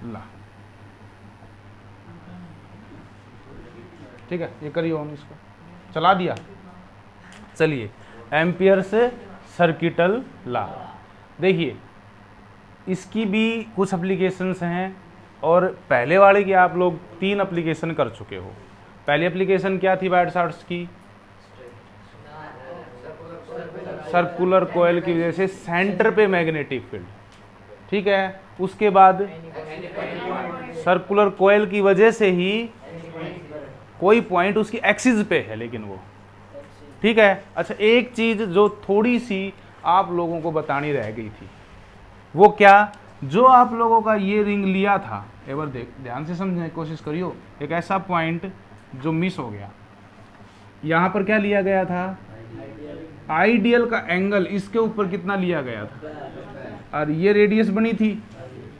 ला। ठीक है, ये करिए ऑन, इसको चला दिया। चलिए, एम्पियर से सर्किटल ला। देखिए, इसकी भी कुछ एप्लीकेशंस हैं, और पहले वाले की आप लोग 3 एप्लीकेशन कर चुके हो। पहली एप्लीकेशन क्या थी वायर्ड शार्ट्स की? सर्कुलर कोयल की वजह से सेंटर पे मैग्नेटिक फील्ड, ठीक है। उसके बाद सर्कुलर कोयल की वजह से ही कोई पॉइंट उसकी एक्सिस पे है, लेकिन वो ठीक है। अच्छा, एक चीज जो थोड़ी सी आप लोगों को बतानी रह गई थी, वो क्या? जो आप लोगों का ये रिंग लिया था, एक बार ध्यान से समझने की कोशिश करियो। एक ऐसा पॉइंट जो मिस हो गया, यहां पर क्या लिया गया था? आइडियल का एंगल इसके ऊपर कितना लिया गया था, और ये रेडियस बनी थी,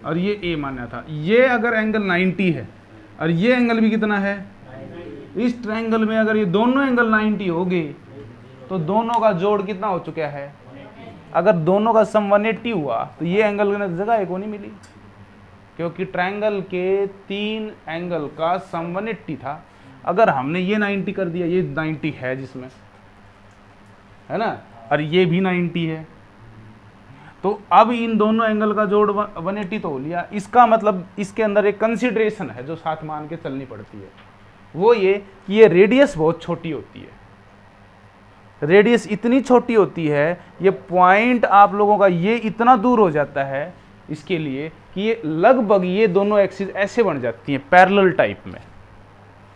और ये ए माना था। ये अगर एंगल 90 है और ये एंगल भी कितना है, इस ट्रायंगल में अगर ये दोनों एंगल 90 हो गए तो दोनों का जोड़ कितना हो चुका है? अगर दोनों का सम 180 हुआ तो ये एंगल की जगह एक नहीं मिली, क्योंकि ट्रायंगल के 3 एंगल का सम 180 था। अगर हमने ये 90 कर दिया, ये 90 है जिसमें, है ना, और ये भी 90 है, तो अब इन दोनों एंगल का जोड़ 180 तो हो लिया। इसका मतलब इसके अंदर एक कंसिडरेशन है जो साथ मान के चलनी पड़ती है, वो ये कि ये रेडियस बहुत छोटी होती है। रेडियस इतनी छोटी होती है, ये पॉइंट आप लोगों का ये इतना दूर हो जाता है इसके लिए कि ये लगभग ये दोनों एक्सिस ऐसे बन जाती हैं पैरेलल टाइप में।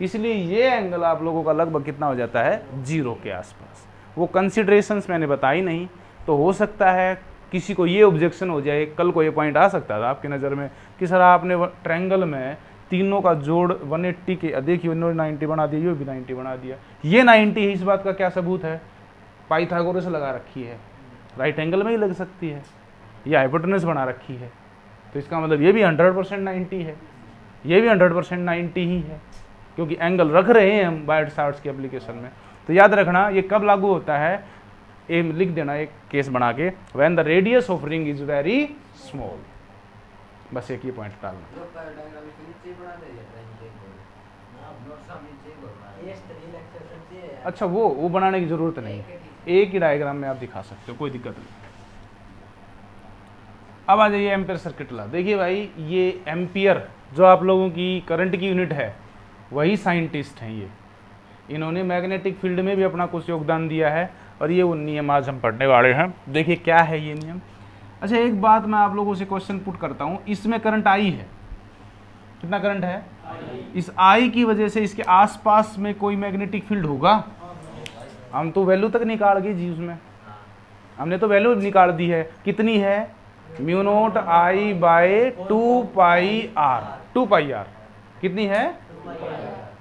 इसलिए ये एंगल आप लोगों का लगभग कितना हो जाता है? 0 के आसपास। वो कंसिडरेशंस मैंने बताई नहीं, तो हो सकता है किसी को ये ऑब्जेक्शन हो जाए, कल को ये पॉइंट आ सकता था आपकी नज़र में कि सर आपने ट्रायंगल में तीनों का जोड़ 180 के, देखिए 90 बना दिया, ये भी 90 बना दिया, ये 90 है। इस बात का क्या सबूत है? पाइथागोरस लगा रखी है, राइट एंगल में ही लग सकती है, या हाइपोटेनस बना रखी है, तो इसका मतलब ये भी 100% 90 है, ये भी 100% 90 ही है, क्योंकि एंगल रख रहे हैं हम वायर्ड शार्ट्स की एप्लीकेशन में। तो याद रखना ये कब लागू होता है, ये लिख देना एक केस बना के, when the radius of ring is very small. बस एक ही पॉइंट डालना। अच्छा, वो बनाने की जरूरत नहीं, एक ही डायग्राम में आप दिखा सकते हो, कोई दिक्कत नहीं। अब आ जाइए एम्पियर सर्किट ला। देखिए भाई, ये एम्पियर जो आप लोगों की करंट की यूनिट है, वही साइंटिस्ट हैं ये, इन्होंने मैग्नेटिक फील्ड में भी अपना कुछ योगदान दिया है, और ये वो नियम आज हम पढ़ने वाले हैं। देखिए क्या है ये नियम। अच्छा, एक बात मैं आप लोगों से क्वेश्चन पुट करता हूँ, इसमें करंट आई है, कितना करंट है? इस आई की वजह से इसके आसपास में कोई मैग्नेटिक फील्ड होगा? हम तो वैल्यू तक निकाल गए जी, उसमें हमने तो वैल्यू निकाल दी है, कितनी है? Mu naught I by 2 pi r. कितनी है?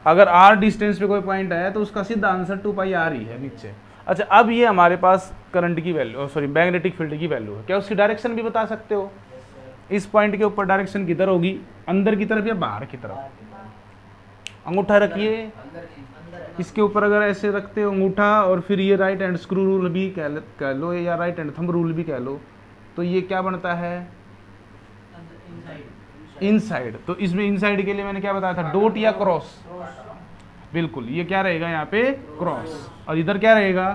अगर आर डिस्टेंस पे कोई पॉइंट है तो उसका सीधा आंसर 2 पाई आर ही है नीचे। अच्छा, अब ये हमारे पास करंट की वैल्यू, सॉरी मैग्नेटिक फील्ड की वैल्यू है। क्या उसकी डायरेक्शन भी बता सकते हो? इस पॉइंट के ऊपर डायरेक्शन किधर होगी, अंदर की तरफ या बाहर की तरफ? अंगूठा रखिए, इसके ऊपर अगर ऐसे रखते हो अंगूठा, और फिर ये राइट हैंड स्क्रू रूल भी कह लो, या राइट हैंड थंब रूल भी कह लो, तो ये क्या बनता है? इनसाइड। तो इसमें इनसाइड के लिए मैंने क्या बताया था? डॉट या क्रॉस? बिल्कुल, ये क्या रहेगा यहाँ पे? क्रॉस। और इधर क्या रहेगा?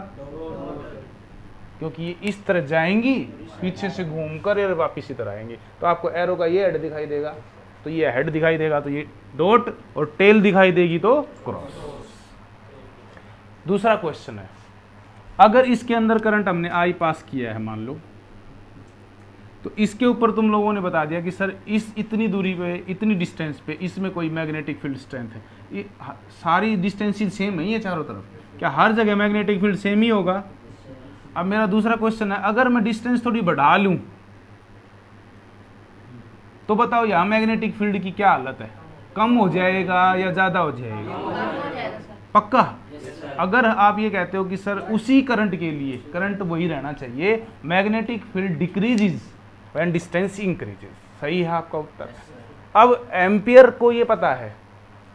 क्योंकि ये इस तरह जाएंगी, पीछे से घूमकर और वापिस इधर आएंगे, तो आपको एरो का ये हेड दिखाई देगा, तो ये हेड दिखाई देगा, तो ये डॉट, और टेल दिखाई देगी तो क्रॉस। दूसरा क्वेश्चन है, अगर इसके अंदर करंट हमने आई पास किया है मान लो, तो इसके ऊपर तुम लोगों ने बता दिया कि सर इस इतनी दूरी पे, इतनी डिस्टेंस पे इसमें कोई मैग्नेटिक फील्ड स्ट्रेंथ है। ये सारी डिस्टेंसेस सेम ही है चारों तरफ, क्या हर जगह मैग्नेटिक फील्ड सेम ही होगा? अब मेरा दूसरा क्वेश्चन है, अगर मैं डिस्टेंस थोड़ी बढ़ा लूं तो बताओ यहाँ मैग्नेटिक फील्ड की क्या हालत है? कम हो जाएगा या ज्यादा हो जाएगा? पक्का? अगर आप ये कहते हो कि सर उसी करंट के लिए करंट वही रहना चाहिए, magnetic field decreases when distance increases, सही है आपका उत्तर। अब एम्पियर को ये पता है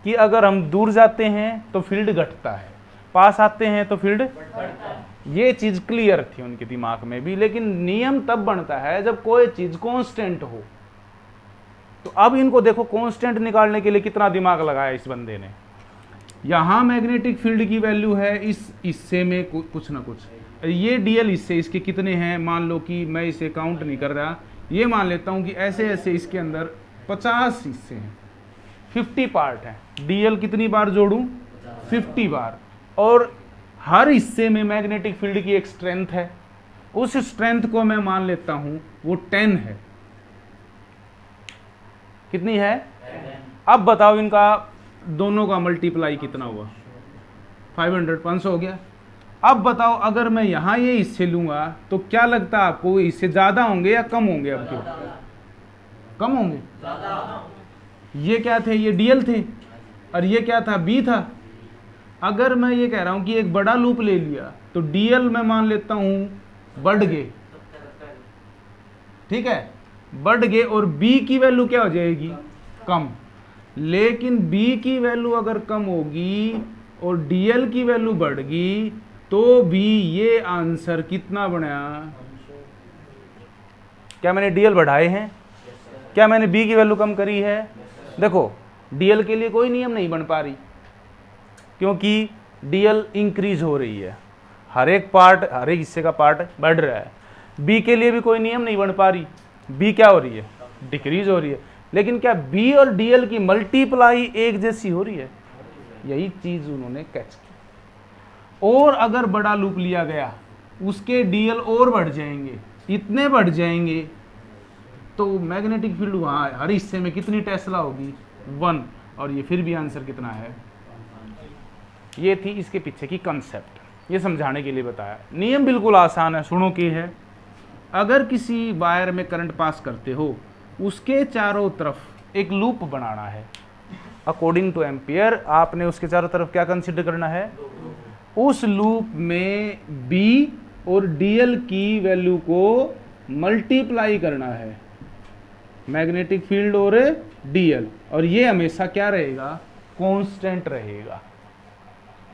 कि अगर हम दूर जाते हैं तो फील्ड घटता है, पास आते हैं तो फील्ड बढ़ता है। ये चीज क्लियर थी उनके दिमाग में भी, लेकिन नियम तब बनता है जब कोई चीज कांस्टेंट हो। तो अब इनको देखो कांस्टेंट निकालने के लिए कितना दिमाग लगाया इस बंदे ने। यहाँ मैग्नेटिक फील्ड की वैल्यू है इस हिस्से में कुछ ना कुछ, ये डीएल हिस्से इसके कितने हैं, मान लो कि मैं इसे काउंट नहीं कर रहा, ये मान लेता हूँ कि ऐसे ऐसे इसके अंदर 50 हिस्से हैं, 50 पार्ट हैं। डीएल कितनी बार जोड़ूं? 50 बार। और हर हिस्से में मैग्नेटिक फील्ड की एक स्ट्रेंथ है, उस स्ट्रेंथ को मैं मान लेता हूं वो 10 है। कितनी है? 10। अब बताओ इनका दोनों का मल्टीप्लाई कितना हुआ? 500, 500 हो गया। अब बताओ अगर मैं यहां ये हिस्से लूंगा तो क्या लगता है आपको, इससे ज्यादा होंगे या कम होंगे? अब के कम होंगे। ये क्या थे? ये डीएल थे, और ये क्या था? बी था। अगर मैं ये कह रहा हूं कि एक बड़ा लूप ले लिया तो डीएल मैं मान लेता हूं बढ़ गए, ठीक है, बढ़ गए, और बी की वैल्यू क्या हो जाएगी? कम। लेकिन बी की वैल्यू अगर कम होगी और डीएल की वैल्यू बढ़ गई तो भी ये आंसर कितना बना? क्या मैंने डीएल बढ़ाए हैं? क्या मैंने बी की वैल्यू कम करी है? देखो डीएल के लिए कोई नियम नहीं बन पा रही, क्योंकि डीएल इंक्रीज हो रही है, हर एक पार्ट, हर एक हिस्से का पार्ट बढ़ रहा है। बी के लिए भी कोई नियम नहीं बन पा रही, बी क्या हो रही है? डिक्रीज हो रही है। लेकिन क्या बी और डीएल की मल्टीप्लाई एक जैसी हो रही है? यही चीज उन्होंने कैच की। और अगर बड़ा लूप लिया गया उसके डीएल और बढ़ जाएंगे, इतने बढ़ जाएंगे तो मैग्नेटिक फील्ड वहां हर हिस्से में कितनी टेस्ला होगी? 1। और ये फिर भी आंसर कितना है? ये थी इसके पीछे की कंसेप्ट, ये समझाने के लिए बताया। नियम बिल्कुल आसान है, सुनो की है। अगर किसी वायर में करंट पास करते हो, उसके चारों तरफ एक लूप बनाना है, अकॉर्डिंग टू एम्पियर आपने उसके चारों तरफ क्या कंसीडर करना है? उस लूप में बी और डीएल की वैल्यू को मल्टीप्लाई करना है, मैग्नेटिक फील्ड और डीएल, और ये हमेशा क्या रहेगा? कांस्टेंट रहेगा।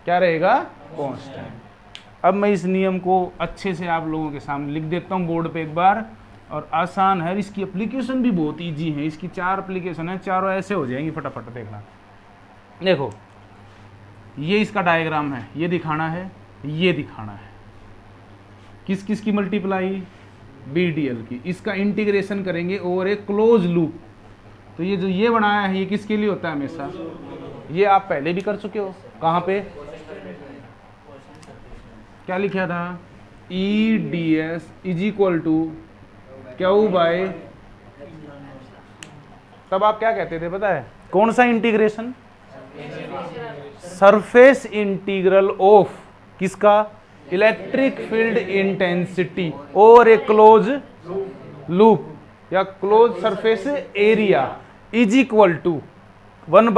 क्या रहेगा? कांस्टेंट। अब मैं इस नियम को अच्छे से आप लोगों के सामने लिख देता हूं बोर्ड पे एक बार, और आसान है, इसकी एप्लीकेशन भी बहुत इजी है। इसकी 4 एप्लीकेशन है, चारों ऐसे हो जाएंगी, फटाफट देखना। देखो ये इसका डायग्राम है, ये दिखाना है, ये दिखाना है, किस किस की मल्टीप्लाई? बी डीएल की। इसका इंटीग्रेशन करेंगे ओवर एक क्लोज लूप। तो ये जो ये बनाया है ये किसके लिए होता है? हमेशा। ये आप पहले भी कर चुके हो। कहाँ पे? क्या लिखा था? E D S is equal to Q by, तब आप क्या कहते थे पता है? कौन सा इंटीग्रेशन? सरफेस इंटीग्रल ऑफ किसका? इलेक्ट्रिक फील्ड इंटेंसिटी और ए क्लोज लूप या close surface area is equal to 1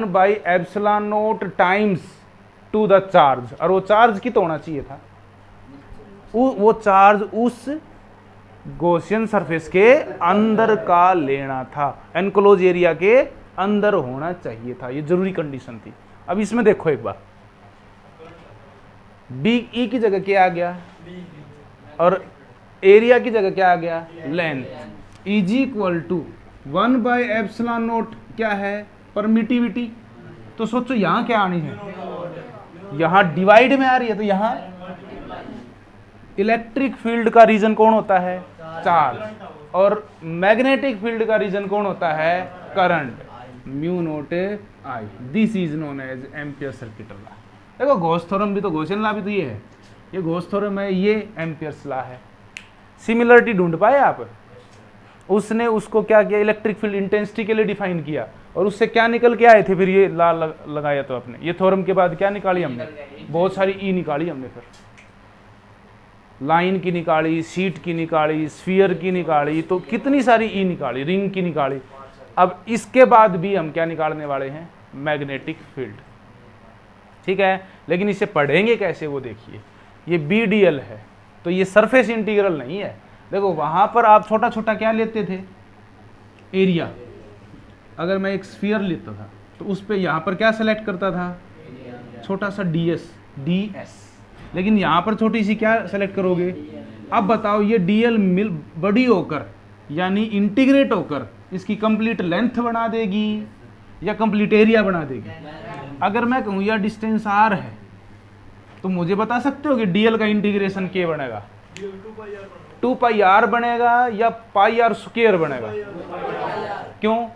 by epsilon naught times to the charge. और वो चार्ज कितना होना चाहिए था? वो चार्ज उस गॉसियन सरफेस के अंदर का लेना था, एनक्लोज एरिया के अंदर होना चाहिए था। ये जरूरी कंडीशन थी। अब इसमें देखो एक बार, बी ई की जगह क्या आ गया? और एरिया की जगह क्या आ गया? Length. Is equal to 1 by epsilon naught क्या है? परमिटिविटी। तो सोचो यहां क्या आनी है? यहां डिवाइड में आ रही है, तो यहां इलेक्ट्रिक फील्ड का रीजन कौन होता है? चार्ज। और मैग्नेटिक फील्ड का रीजन कौन होता है? Current. Mu naught I. This is known as Ampere circuit law. देखो गॉस थ्योरम भी तो, गॉसियन लॉ भी तो ये है, ये गॉस थ्योरम है, ये एम्पियर्स लॉ है। सिमिलरिटी ढूंढ पाए आप? उसने उसको क्या किया? इलेक्ट्रिक फील्ड इंटेंसिटी के लिए डिफाइन किया, और उससे क्या निकल के आए थे? फिर ये लॉ लगाया तो आपने, ये थ्योरम के बाद क्या निकाली हमने? बहुत सारी ई निकाली हमने, फिर लाइन की निकाली, शीट की निकाली, स्फीयर की निकाली, तो कितनी सारी ई निकाली, रिंग की निकाली। अब इसके बाद भी हम क्या निकालने वाले हैं? Magnetic field. ठीक है, लेकिन इसे पढ़ेंगे कैसे वो देखिए। ये बी डी एल है, तो ये सरफेस इंटीग्रल नहीं है। देखो वहां पर आप छोटा छोटा क्या लेते थे? एरिया। अगर मैं एक स्फीयर लेता था तो उस पर यहां पर क्या सेलेक्ट करता था? छोटा सा डीएस, डीएस। लेकिन यहां पर छोटी सी क्या सेलेक्ट करोगे? अब बताओ ये डीएल मिल बड़ी होकर यानी इंटीग्रेट होकर इसकी कंप्लीट लेंथ बना देगी या कंप्लीट एरिया बना देगी। अगर मैं कहूँ या डिस्टेंस r है तो मुझे बता सकते हो कि dl का इंटीग्रेशन क्या बनेगा? 2 पाई r बनेगा या पाई r स्क्वायर बनेगा? क्यों?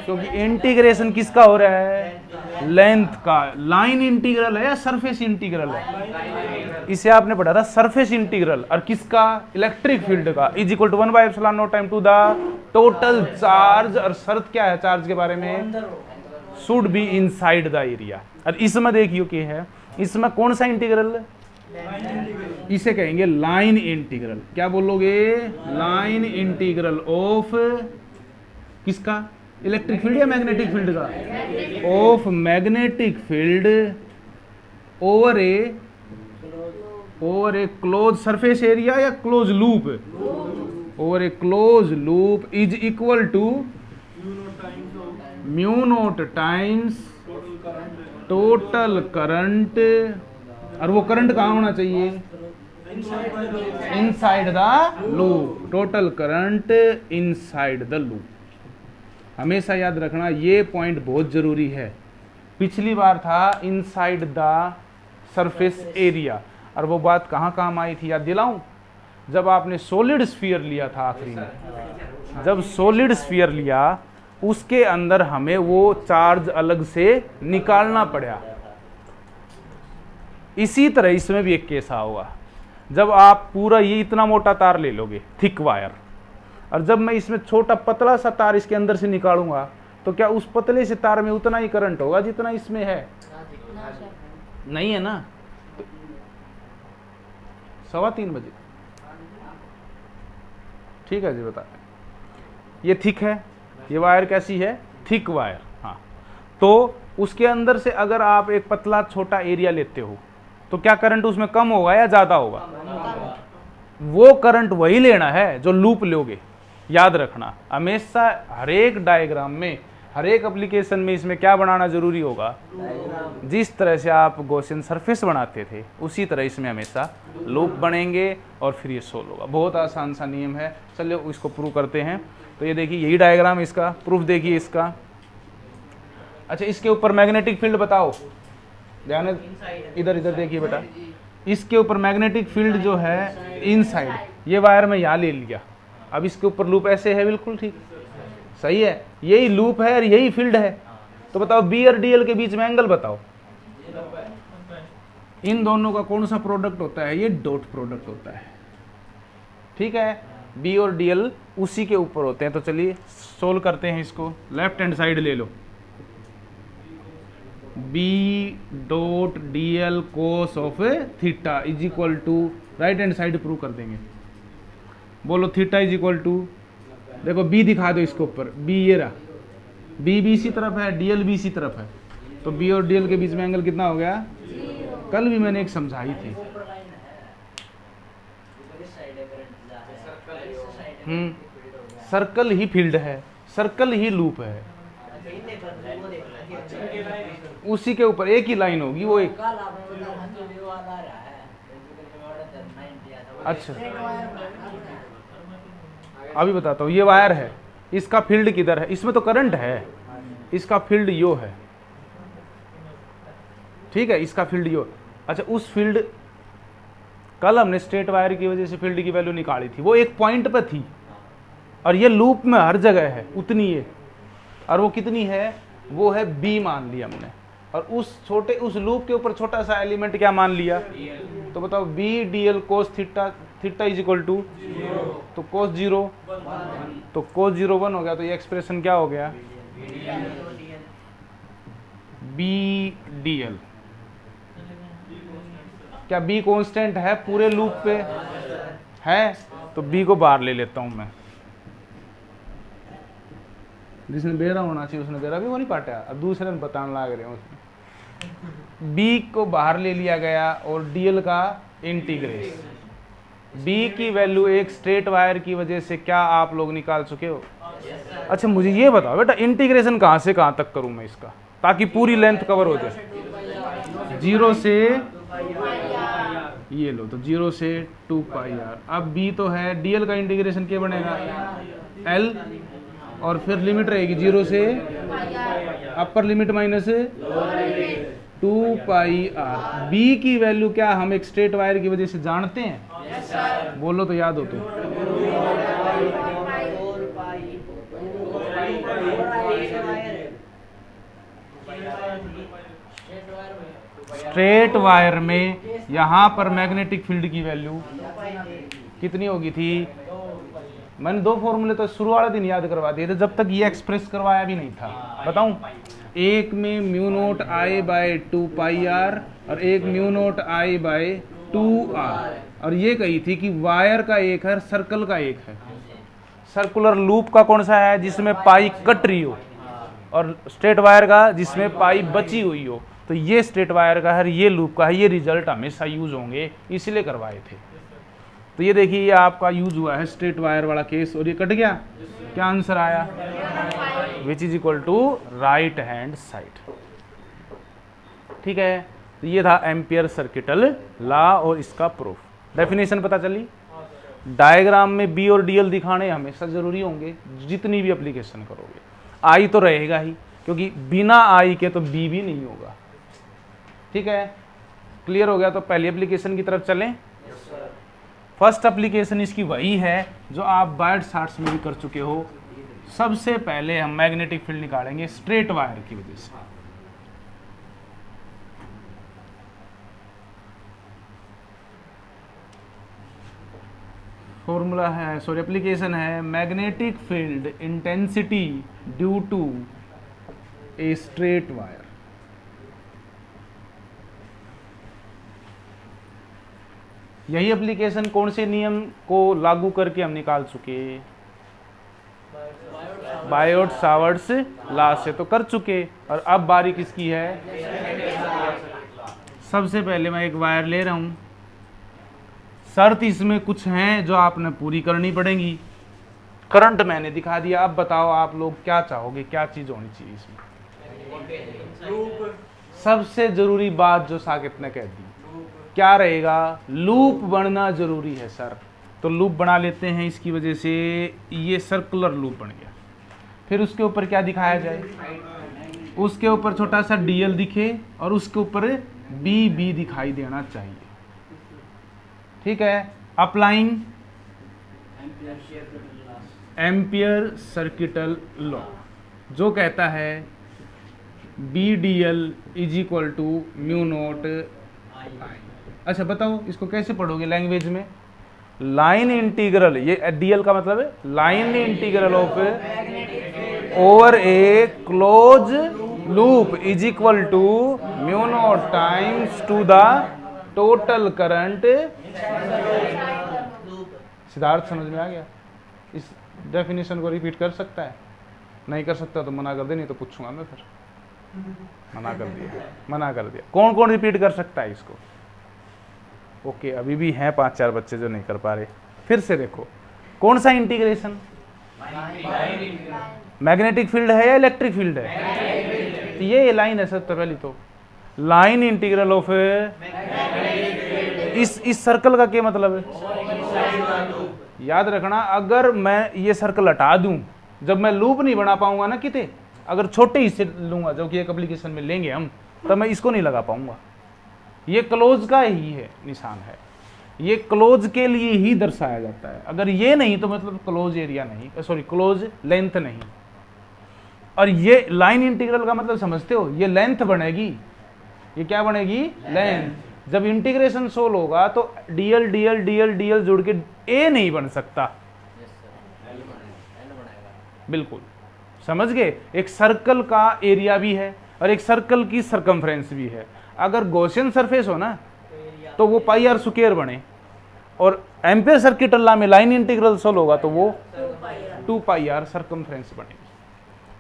क्योंकि इंटीग्रेशन किसका हो रहा है? लेंथ का। लाइन इंटीग्रल है या सरफेस इंटीग्रल है? इसे आपने पढ़ा था सरफेस इंटीग्रल। और किसका? इलेक्ट्रिक फील्ड का। Is equal to 1/ε0 time to the total charge. और शर्त क्या है चार्ज के बारे में? Should be inside the area. और इसमें देखियो क्या है, इसमें कौन सा इंटीग्रल? इसे कहेंगे लाइन इंटीग्रल। क्या बोलोगे? लाइन इंटीग्रल ऑफ किसका? इलेक्ट्रिक फील्ड या मैग्नेटिक फील्ड का? Of magnetic field over a close surface area या close loop? Over a close loop is equal to mu naught times total current. और वो current कहाँ होना चाहिए? Inside the loop. Total current inside the loop. हमेशा याद रखना ये पॉइंट बहुत जरूरी है। पिछली बार था इनसाइड द सरफेस एरिया, और वो बात कहाँ काम आई थी याद दिलाऊं? जब आपने सॉलिड स्फीयर लिया था आखिरी में। जब सॉलिड स्फीयर लिया उसके अंदर हमें वो चार्ज अलग से निकालना पड़ा। इसी तरह इसमें भी एक केस होगा। जब आप पूरा ये इतना मोटा तार ले लोगे, थिक वायर, और जब मैं इसमें छोटा पतला सा तार इसके अंदर से निकालूंगा तो क्या उस पतले से तार में उतना ही करंट होगा जितना इसमें है? नहीं है ना। तो 3:15 बजे ठीक है जी। बता, ये थिक है, ये वायर कैसी है? Thick wire. हाँ, तो उसके अंदर से अगर आप एक पतला छोटा एरिया लेते हो तो क्या करंट उसमें कम होगा या ज्यादा होगा? वो करंट वही लेना है जो लूप लोगे। याद रखना हमेशा हर एक डायग्राम में, हर एक एप्लीकेशन में इसमें क्या बनाना जरूरी होगा? जिस तरह से आप गॉसियन सरफेस बनाते थे उसी तरह इसमें हमेशा लूप बनेंगे और फिर ये सोल्व होगा। बहुत आसान सा नियम है। चलिए इसको प्रूव करते हैं। तो ये देखिए यही डायग्राम इसका, प्रूफ देखिए इसका। अच्छा, इसके ऊपर मैग्नेटिक फील्ड बताओ। ध्यान इधर इधर देखिए बेटा, इसके ऊपर मैग्नेटिक फील्ड जो है इनसाइड, ये वायर में यहाँ ले लिया। अब इसके ऊपर लूप ऐसे है, बिल्कुल ठीक सही है। यही लूप है और यही फील्ड है। तो बताओ बी और डीएल के बीच में एंगल बताओ। इन दोनों का कौन सा प्रोडक्ट होता है? ये डॉट प्रोडक्ट होता है। ठीक है, बी और डीएल उसी के ऊपर होते हैं। तो चलिए सोल्व करते हैं इसको। लेफ्ट हैंड साइड ले लो। B dot DL cos of theta is equal to, right hand side prove कर देंगे। बोलो थीटा इज इक्वल टू, देखो बी दिखा दो इसके ऊपर। बी ये रहा, बी भी इसी तरफ है, डीएल भी इसी तरफ है। तो बी और डीएल के बीच में एंगल कितना हो गया? कल भी मैंने एक समझाई थी। सर्कल ही फील्ड है, सर्कल ही लूप है। उसी के ऊपर एक ही लाइन होगी, वो एक। अच्छा, अभी बताता हूँ। ये वायर है, इसका फील्ड किधर है? इसमें तो करंट है, इसका फील्ड यो है। ठीक है, इसका फील्ड यो। अच्छा, उस फील्ड, कल हमने स्ट्रेट वायर की वजह से फील्ड की वैल्यू निकाली थी, वो एक पॉइंट पर थी। और ये लूप में हर जगह है उतनी है। और वो कितनी है? वो है बी मान लिया हमने। और उस लूप के ऊपर छोटा सा एलिमेंट क्या मान लिया? तो बताओ B dl cos theta, theta is equal to, तो कोस 0, तो कोस 0 1 हो गया। तो ये एक्सप्रेशन क्या हो गया? B dl. क्या बी कांस्टेंट है पूरे लूप पे? है, तो बी को बाहर ले लेता हूं मैं। जिसने बेरा होना चाहिए उसने बेरा भी वो नहीं पाटा। अब दूसरे ने बताने लग रहे हैं उसमें। बी को बाहर ले लिया गया और डीएल का इंटीग्रेशन। बी की वैल्यू एक स्ट्रेट वायर की वजह से क्या आप लोग निकाल चुके हो? अच्छा, मुझे ये बताओ बेटा, इंटीग्रेशन कहाँ से कहाँ तक करूं मैं इसका, ताकि पूरी लेंथ कवर हो जाए? 0 से ये लो, तो 0 से 2 पाई आर। अब बी तो है, डीएल का इंटीग्रेशन क्या बनेगा, एल, और फिर लिमिट रहेगी 0 से upper limit minus 2 pi R. B की वैल्यू क्या हम एक स्ट्रेट वायर की वजह से जानते हैं, बोलो तो याद हो तो। स्ट्रेट वायर में यहां पर मैग्नेटिक फील्ड की वैल्यू कितनी होगी थी, मैंने 2 फॉर्मूले तो शुरू वाले दिन याद करवा दिए थे, जब तक ये एक्सप्रेस करवाया भी नहीं था। बताऊं, एक में mu naught I by 2 pi R और एक mu naught I by 2 R, और ये कही थी कि वायर का एक है, सर्कल का एक है। सर्कुलर लूप का कौन सा है, जिसमें पाई कट रही हो, और स्ट्रेट वायर का जिसमें पाई बची हुई हो। तो ये स्ट्रेट वायर का है, ये लूप का है, ये रिजल्ट हमेशा यूज होंगे, इसलिए करवाए थे। तो ये देखिए, ये आपका यूज हुआ है स्ट्रेट वायर वाला केस, और ये कट गया। क्या आंसर आया, which is equal to right hand side. ठीक है, तो ये था एम्पियर सर्किटल लॉ और इसका प्रूफ। डेफिनेशन पता चली। डायग्राम में बी और डीएल दिखाने हमेशा जरूरी होंगे, जितनी भी एप्लीकेशन करोगे। आई तो रहेगा ही, क्योंकि बिना आई के तो बी भी नहीं होगा। ठीक है, क्लियर हो गया। तो पहली एप्लीकेशन की तरफ चलें। फर्स्ट एप्लीकेशन इसकी वही है जो आप बायट चार्ट्स में भी कर चुके हो। सबसे पहले हम मैग्नेटिक फील्ड निकालेंगे स्ट्रेट वायर की वजह से। फॉर्मूला है, सॉरी एप्लीकेशन है, magnetic field intensity due to a straight wire. यही एप्लीकेशन कौन से नियम को लागू करके हम निकाल चुके, बायोट सावर्ट्स लॉ से तो कर चुके। और अब बारी किसकी है, सबसे पहले मैं एक वायर ले रहा हूं। शर्त इसमें कुछ हैं जो आपने पूरी करनी पड़ेगी। करंट मैंने दिखा दिया, अब बताओ आप लोग क्या चाहोगे, क्या चीज होनी चाहिए इसमें। सबसे जरूरी बात जो साकिब ने कह दी, क्या रहेगा, लूप बनना जरूरी है सर। तो लूप बना लेते हैं, इसकी वजह से ये सर्कुलर लूप बन गया। फिर उसके ऊपर क्या दिखाया जाए, उसके ऊपर छोटा सा डीएल दिखे और उसके ऊपर बी बी दिखाई देना चाहिए। ठीक है, अप्लाइंग एम्पियर सर्किटल लॉ जो कहता है B D L is equal to mu naught I. अच्छा बताओ इसको कैसे पढ़ोगे लैंग्वेज में, लाइन इंटीग्रल, ये डीएल का मतलब है line integral of over a close loop is equal to mu naught times to the total current. Siddharth समझ में आ गया? इस डेफिनेशन को रिपीट कर सकता है? नहीं कर सकता तो मना कर दे, नहीं तो पूछूंगा मैं फिर। मना कर दिया, मना कर दिया। कौन कौन रिपीट कर सकता है इसको? ओके, अभी भी हैं 5-4 बच्चे जो नहीं कर पा रहे। फिर से देखो, कौन सा इंटीग्रेशन, मैग्नेटिक फील्ड है या इलेक्ट्रिक फील्ड है? तो ये लाइन है सबसे पहली, तो लाइन इंटीग्रल ऑफ इस सर्कल का क्या मतलब है, याद रखना। अगर मैं ये सर्कल हटा दूं, जब मैं लूप नहीं बना पाऊंगा ना किते, अगर छोटे हिस्से लूंगा जो कि एक एप्लीकेशन में लेंगे हम, तब मैं इसको नहीं लगा पाऊंगा। ये क्लोज का ही है, निशान है, ये क्लोज के लिए ही दर्शाया जाता है। अगर ये नहीं तो मतलब क्लोज एरिया नहीं, सॉरी क्लोज लेंथ नहीं। और ये लाइन इंटीग्रल का मतलब समझते हो, ये लेंथ बनेगी, ये क्या बनेगी, लेंथ। जब इंटीग्रेशन सोल्व होगा तो डीएल डीएल डीएल डीएल जुड़ के ए नहीं बन सकता। बिल्कुल समझ गए। एक सर्कल का एरिया भी है और एक सर्कल की सरकमफ्रेंस भी है। अगर गॉसियन सरफेस हो ना तो वो पाई आर स्क्वायर बने, और एम्पियर सर्किटल लॉ में लाइन इंटीग्रल सोल्व होगा तो वो 2 पाई आर सरकमफ्रेंस बनेगी।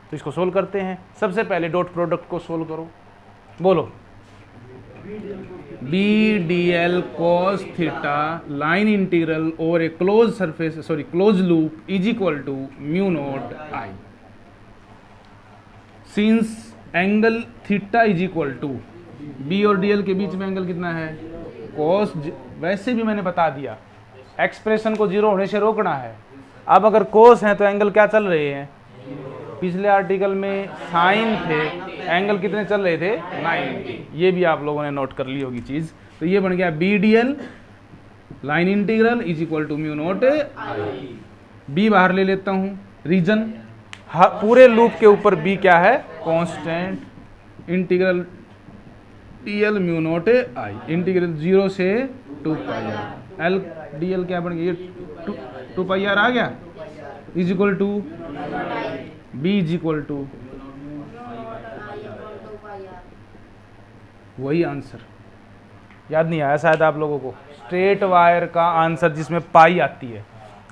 तो इसको सोल्व करते हैं। सबसे पहले डॉट प्रोडक्ट को सोल्व करो, बोलो B D l cos theta line integral over a close surface, sorry close loop is equal to mu naught I. Since angle theta is equal to, B और dl के बीच में angle कितना है, कोस वैसे भी मैंने बता दिया, एक्सप्रेशन को जीरो होने से रोकना है। अब अगर कोस है तो एंगल क्या चल रहे हैं, पिछले आर्टिकल में साइन थे, एंगल कितने चल रहे थे 90। ये भी आप लोगों ने नोट कर ली होगी चीज। तो ये बन गया B D l line integral is equal to mu naught I. B बाहर ले लेता हूं, रीजन पूरे लूप के ऊपर बी क्या है, constant. Integral T L mu naught I, integral 0 से 2 pi R. L D L क्या बन गया, 2 पाई आर आ गया, is equal to B is equal to वही आंसर। याद नहीं आया शायद आप लोगों को, स्ट्रेट वायर का आंसर जिसमें पाई आती है।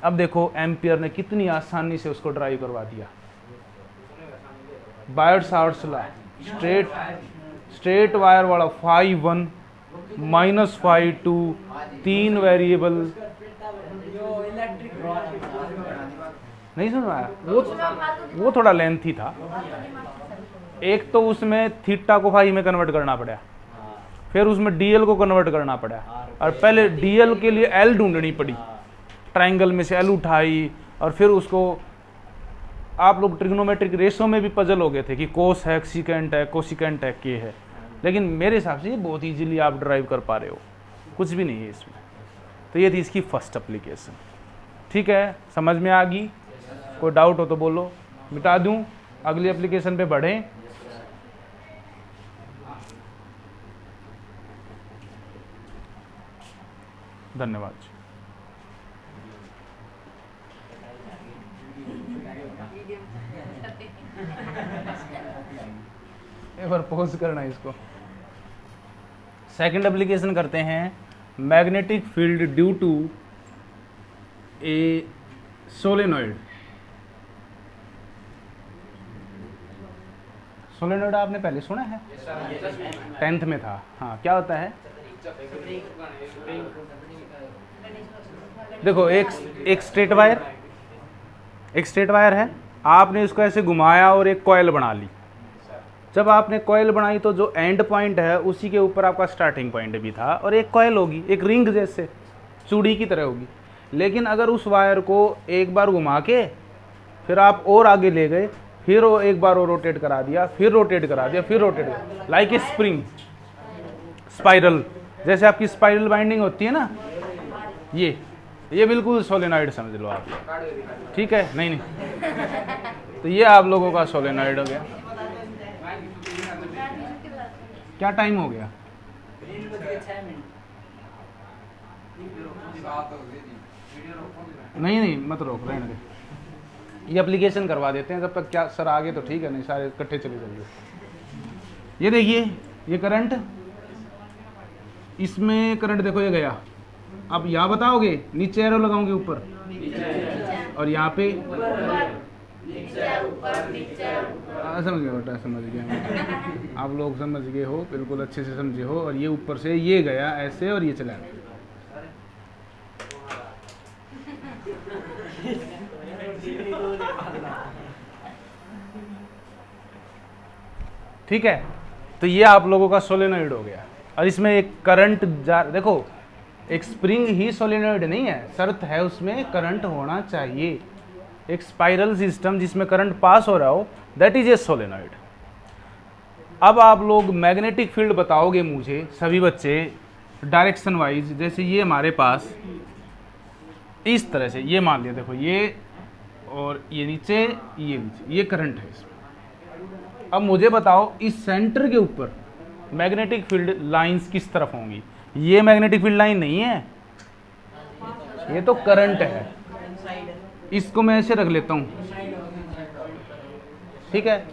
अब देखो एम्पियर ने कितनी आसानी से उसको ड्राइव करवा दिया। बायट-सावर्ट्स लॉ, स्ट्रेट वायर वाला φ1 माइनस φ2, 3 वेरिएबल। नहीं सुन पाया, वो थोड़ा लेंथी था। एक तो उसमें थीटा को फाई में कन्वर्ट करना पड़ा, फिर उसमें डीएल को कन्वर्ट करना पड़ा, और पहले डीएल के लिए एल ढूंढनी पड़ी, ट्राइंगल में से एल उठाई, और फिर उसको आप लोग ट्रिग्नोमेट्रिक रेशो में भी पजल हो गए थे कि कोस है, सीकेंट है, कोसिकेंट है, के है। लेकिन मेरे हिसाब से ये बहुत इजीली आप ड्राइव कर पा रहे हो, कुछ भी नहीं है इसमें। तो ये थी इसकी फर्स्ट एप्लीकेशन। ठीक है, समझ में आ गई? कोई डाउट हो तो बोलो, मिटा दूं, अगली एप्लीकेशन पे बढ़ें। धन्यवाद। एक बार पॉज करना इसको। सेकंड एप्लीकेशन करते हैं, magnetic field due to a solenoid. Solenoid आपने पहले सुना है, 10th में था। हाँ, क्या होता है? देखो एक स्ट्रेट वायर है, आपने इसको ऐसे घुमाया और एक कॉइल बना ली। जब आपने कॉइल बनाई तो जो एंड पॉइंट है उसी के ऊपर आपका स्टार्टिंग पॉइंट भी था, और एक कॉइल होगी, एक रिंग जैसे चूड़ी की तरह होगी। लेकिन अगर उस वायर को एक बार घुमा के फिर आप और आगे ले गए, फिर वो एक बार और रोटेट करा दिया, फिर रोटेट करा दिया, फिर rotate, like a spring, spiral, जैसे आपकी स्पाइरल बाइंडिंग होती है ना, ये बिल्कुल सोलेनॉइड समझ लो आप। ठीक है? नहीं तो ये आप लोगों का सोलेनॉइड हो गया। क्या टाइम हो गया? नहीं मत रोक, रहने दे। ये एप्लीकेशन करवा देते हैं जब तक। क्या सर आगे तो ठीक है, नहीं सारे इकट्ठे चले जाइए। ये देखिए, ये करंट, इसमें करंट देखो ये गया। अब यहाँ बताओगे, नीचे एरो लगाओगे ऊपर, और यहाँ पे समझ गए बेटा, समझ गए आप लोग, समझ गए हो, बिल्कुल अच्छे से समझे हो। और ये ऊपर से ये गया ऐसे, और ये चला गया। ठीक है, तो ये आप लोगों का सोलेनॉइड हो गया। और इसमें एक करंट देखो, एक स्प्रिंग ही सोलेनॉइड नहीं है, शर्त है उसमें करंट होना चाहिए। एक स्पाइरल सिस्टम जिसमें करंट पास हो रहा हो, दैट इज ए सोलेनॉइड। अब आप लोग मैग्नेटिक फील्ड बताओगे मुझे, सभी बच्चे, डायरेक्शन वाइज। जैसे ये हमारे पास इस तरह से, ये मान लिया, देखो ये और ये नीचे, ये करंट है इसमें। अब मुझे बताओ, इस सेंटर के ऊपर मैग्नेटिक फील्ड लाइंस किस तरफ होंगी? ये मैग्नेटिक फील्ड लाइन नहीं है, ये तो करंट है। इसको मैं ऐसे रख लेता हूं, ठीक है?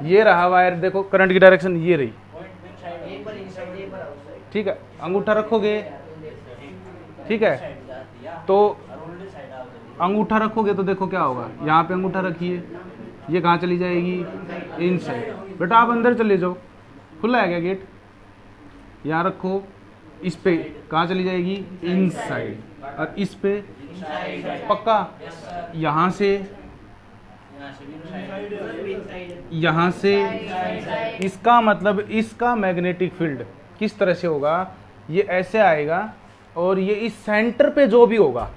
ये रहा वायर, देखो करंट की डायरेक्शन ये रही, ठीक है? अंगूठा रखोगे, ठीक है? तो अंगूठा रखोगे तो देखो क्या होगा, यहाँ पे अंगूठा रखिए, ये कहाँ चली जाएगी? इन साइड। बेटा आप अंदर चले जाओ, खुला है क्या गेट? यहाँ रखो, इस पे कहाँ चली जाएगी? इन साइड। और इस पे पक्का, यहाँ से इसका मतलब इसका मैग्नेटिक फील्ड किस तरह से होगा? ये ऐसे आएगा और ये इस सेंटर पे जो भी होगा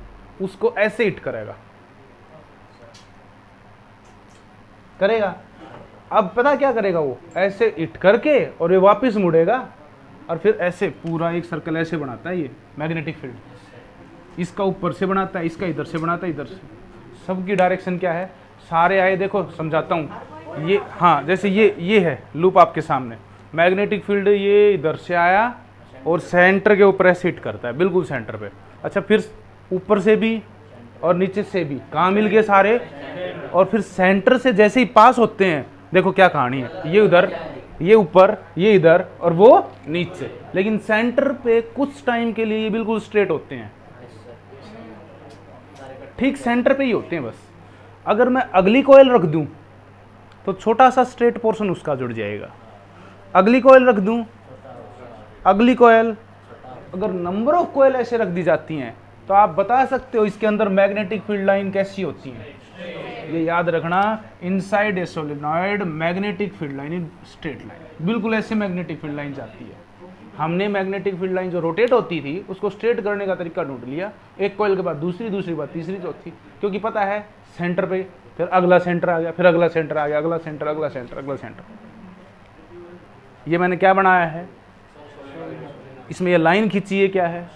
उसको ऐसे हिट करेगा। अब पता क्या करेगा, वो ऐसे हिट करके और ये वापस मुड़ेगा और फिर ऐसे पूरा एक सर्कल ऐसे बनाता है। ये मैग्नेटिक फील्ड इसका ऊपर से बनाता है, इसका इधर से बनाता है, इधर से। सबकी डायरेक्शन क्या है, सारे आए, देखो समझाता हूँ। ये हाँ, जैसे ये है लूप आपके सामने, मैग्नेटिक फील्ड ये इधर से आया और सेंटर के ऊपर ऐसे हिट करता है, बिल्कुल सेंटर पे। अच्छा, फिर ऊपर से भी और नीचे से भी, कहाँ मिल गए सारे, और फिर सेंटर से जैसे ही पास होते हैं, देखो क्या कहानी है, ये उधर, ये ऊपर, ये इधर और वो नीचे। लेकिन सेंटर पे कुछ टाइम के लिए ये बिल्कुल स्ट्रेट होते हैं, ठीक सेंटर पे ही होते हैं बस। अगर मैं अगली कॉइल रख दूं तो छोटा सा स्ट्रेट पोर्शन उसका जुड़ जाएगा। अगली कॉइल रख दूं, अगली कॉइल, अगर नंबर ऑफ कॉइल ऐसे रख दी जाती हैं तो आप बता सकते हो इसके अंदर मैग्नेटिक फील्ड लाइन कैसी होती है। ये याद रखना, inside a solenoid magnetic field line in straight line, बिल्कुल ऐसे मैग्नेटिक फील्ड लाइन जाती है। हमने मैग्नेटिक फील्ड लाइन जो रोटेट होती थी उसको स्ट्रेट करने का तरीका ढूंढ लिया, एक कॉइल के बाद दूसरी, दूसरी बाद तीसरी, चौथी, क्योंकि पता है सेंटर पे, फिर अगला सेंटर आ गया, फिर अगला सेंटर आ गया, अगला सेंटर, अगला सेंटर, अगला सेंटर। ये मैंने क्या बनाया है, इसमें ये लाइन खींची है, क्या है,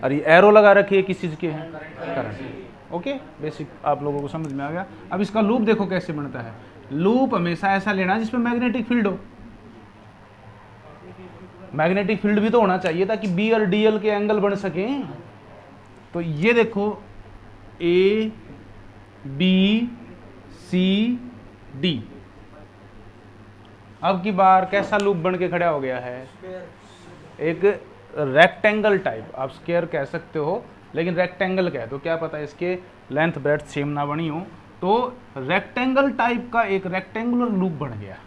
और ये एरो लगा रखी है, किस चीज के है, करंट। ओके, बेसिक आप लोगों को समझ में आ गया। अब इसका लूप देखो कैसे बनता है। लूप हमेशा ऐसा लेना जिसमें मैग्नेटिक फील्ड हो। मैग्नेटिक फील्ड भी तो होना चाहिए ताकि बी और डीएल के एंगल बन सके। तो ये देखो ए बी सी डी, अब की बार कैसा लूप बन के खड़ा हो गया है, एक रेक्टेंगल टाइप, आप स्क्वायर कह सकते हो लेकिन रेक्टेंगल कह दो, क्या पता इसके लेंथ ब्रेड्थ सेम ना बनी हो। तो रेक्टेंगल टाइप का एक रेक्टेंगुलर लूप बन गया,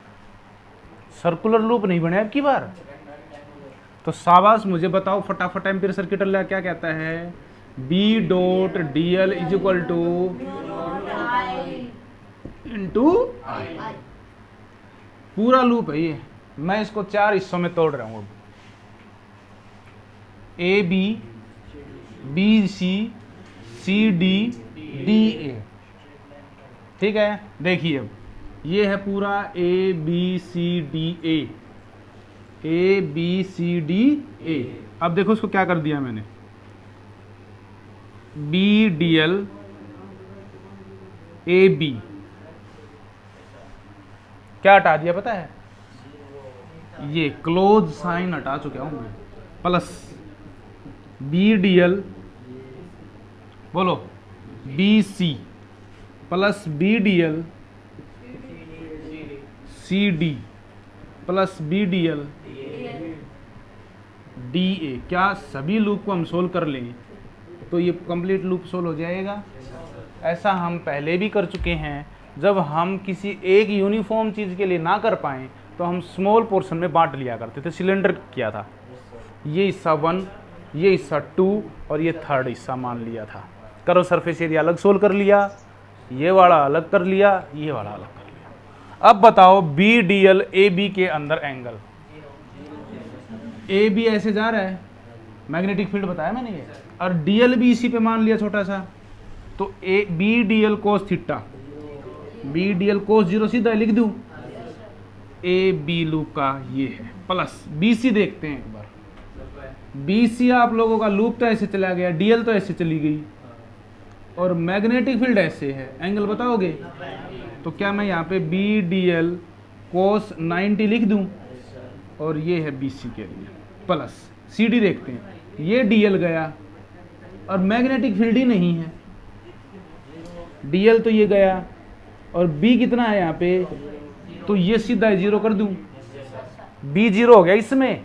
सर्कुलर लूप नहीं बने अब की बार। तो शाबाश, मुझे बताओ फटाफट, एम्पीयर सर्किट लॉ क्या कहता है, B dot D L is equal to into I. पूरा लूप है ये, मैं इसको 4 हिस्सों में तोड़ रहा हूं। A B, B C, C D, D A, ठीक है। देखिए अब ये है पूरा A B C D A, A B C D A. अब देखो इसको क्या कर दिया मैंने, B D l A B, क्या हटा दिया पता है, ये क्लोज साइन हटा चुका हूं मैं, प्लस बी डी एल, बोलो B C, plus B D l C D, plus B D l D A. क्या सभी लूप को हम सोल्व कर लेंगे तो ये कंप्लीट लूप सोल्व हो जाएगा। ऐसा हम पहले भी कर चुके हैं, जब हम किसी एक यूनिफॉर्म चीज़ के लिए ना कर पाएँ तो हम स्मॉल पोर्शन में बांट लिया करते थे। सिलेंडर किया था, ये हिस्सा 1, ये हिस्सा 2 और ये 3rd हिस्सा मान लिया था। करो सरफेस एरिया अलग सोल्व कर लिया, ये वाला अलग कर लिया, ये वाला अलग कर लिया। अब बताओ B D l A B के अंदर एंगल, ए बी ऐसे जा रहा है, मैग्नेटिक फील्ड बताया मैंने ये, और डी एल भी इसी पे मान लिया छोटा सा, तो A B D L cos theta, B D L cos 0 सीधा लिख दूं। ए बी लूप का ये है, प्लस बी सी देखते हैं एक बार। बी सी आप लोगों का लूप तो ऐसे चला गया, डी एल तो ऐसे चली गई, और मैग्नेटिक फील्ड ऐसे है, एंगल बताओगे। तो क्या मैं यहाँ पे बी डी एल कोस 90 लिख दूं, और ये है बी सी के लिए, प्लस सी डी देखते हैं, ये डी एल गया और मैग्नेटिक फील्ड ही नहीं है, डी एल तो ये गया, और बी कितना है यहाँ पे, तो ये सीधा 0 कर दूं, बी 0 हो गया इसमें,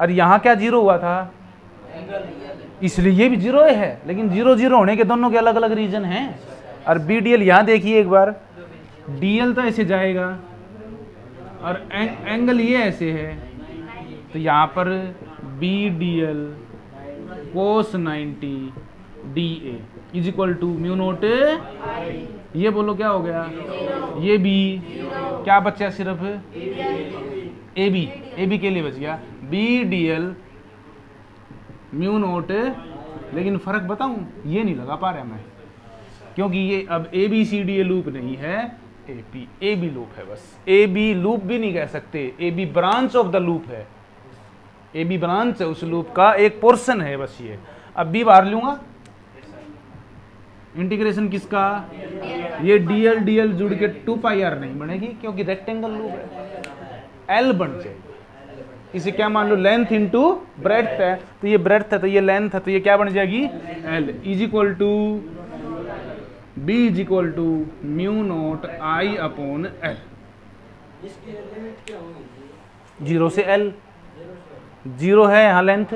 और यहाँ क्या 0 हुआ था, इसलिए ये भी 0 है, लेकिन 0 0 होने के दोनों के अलग अलग रीजन हैं। और बी डी एल यहाँ देखिए एक बार, डी एल तो ऐसे जाएगा और एंगल ये ऐसे है, तो यहाँ पर B D L cos 90 D A is equal to mu naught, ये बोलो क्या हो गया, ये बी क्या बचा, सिर्फ ए बी के लिए बच गया, B D l mu naught, लेकिन फर्क बताऊं, ये नहीं लगा पा रहा मैं, क्योंकि ये अब A B C D A loop नहीं है, ए बी लूप है बस। ए बी लूप भी नहीं कह सकते, A B branch of the loop है, ए बी ब्रांच है उस लूप का, एक पोर्शन है बस ये। अब बी बाहर लूंगा, इंटीग्रेशन किसका, ये डीएल डीएल जुड़ के 2πr नहीं बनेगी, क्योंकि रेक्टेंगल लूप है, एल बन जाएगी। इसे क्या मान लो, लेंथ इंटू ब्रेड्थ है, तो ये ब्रेड्थ है तो ये लेंथ है, तो ये क्या बन जाएगी, L is equal to B is equal to mu naught I upon L. 0 से एल, 0 है यहाँ length,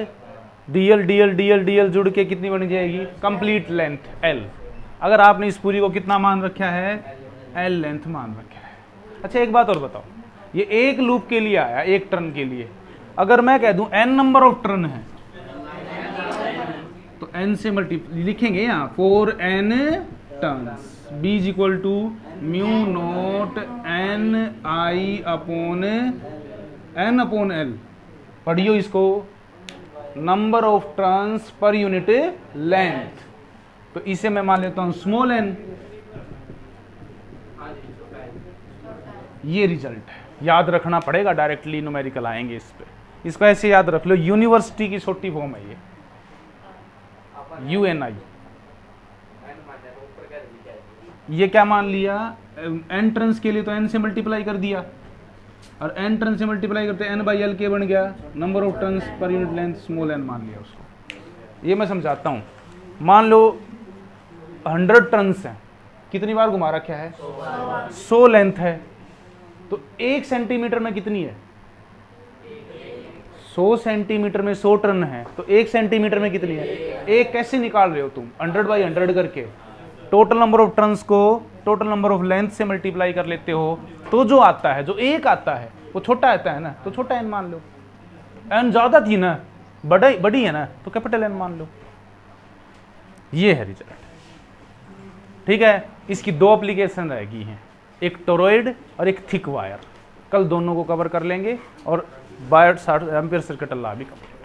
dl dl dl dl जुड़ के कितनी बन जाएगी, कंप्लीट लेंथ एल। अगर आपने इस पूरी को कितना मान रखा है, एल लेंथ मान रखा है। अच्छा एक बात और बताओ, ये एक लूप के लिए आया, एक टर्न के लिए, अगर मैं कह दूं n नंबर ऑफ टर्न है, तो n से मल्टीप्लाई लिखेंगे यहाँ 4n turns, b is equal to mu naught n i upon l। पढ़ियो इसको, नंबर ऑफ टर्न्स पर यूनिट लेंथ, तो इसे मैं मान लेता हूं स्मॉल n। ये रिजल्ट है, याद रखना पड़ेगा, डायरेक्टली न्यूमेरिकल आएंगे इस पे, इसको ऐसे याद रख लो, यूनिवर्सिटी की छोटी फॉर्म है ये UNI। ये क्या मान लिया, एंट्रेंस के लिए तो n से मल्टीप्लाई कर दिया, और एंट्रेंस से मल्टीप्लाई करते n बाई एल के बन गया, नंबर ऑफ टर्न्स पर यूनिट लेंथ स्मॉल n मान लिया उसको। ये मैं समझाता हूँ, मान लो 100 टर्न्स हैं, कितनी बार घुमा रखा है, 100 लेंथ है, तो 1 सेंटीमीटर में कितनी है, 100 सेंटीमीटर में 100 टर्न है, तो 1 सेंटीमीटर में कितनी है, एक कैसे निकाल रहे हो तुम, 100 बाई 100 करके टोटल नंबर ऑफ टर्न्स को टोटल नंबर ऑफ लेंथ से मल्टीप्लाई कर लेते हो, तो जो आता है, जो एक आता है वो छोटा आता है ना, तो छोटा n मान लो, n ज्यादा थी ना, बड़ी है ना, तो कैपिटल N मान लो। ये है रिजल्ट, ठीक है। इसकी 2 एप्लीकेशन रहेगी हैं, एक टोरॉइड और एक थिक वायर, कल दोनों को कवर कर लेंगे, और बायोट एम्पियर सर्किट लॉ भी कवर